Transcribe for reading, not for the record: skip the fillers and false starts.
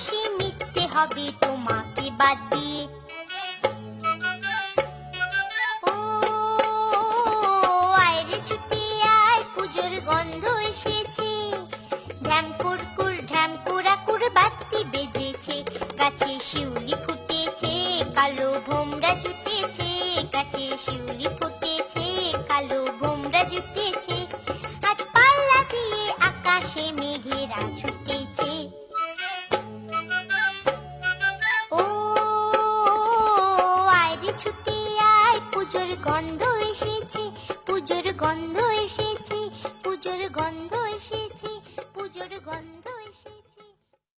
খুশি মিটতে হবে তোমাকে বাদ দিয়ে। ও আয় রে ছুটে আয়, পুজোর গন্ধ এসেছে। ঢ্যামকুর বাতি বেজেছে, গাছে শিউলি ফুটেছে, কালো ভোমরা জুটেছে। গাছে শিউলি ফুটেছে, কালো ভোমরা জুটেছে। আজ পাল্লা দিয়ে আকাশে মেঘেরা ছুটেছে। ও আয় রে ছুটে আয়, পুজোর গন্ধ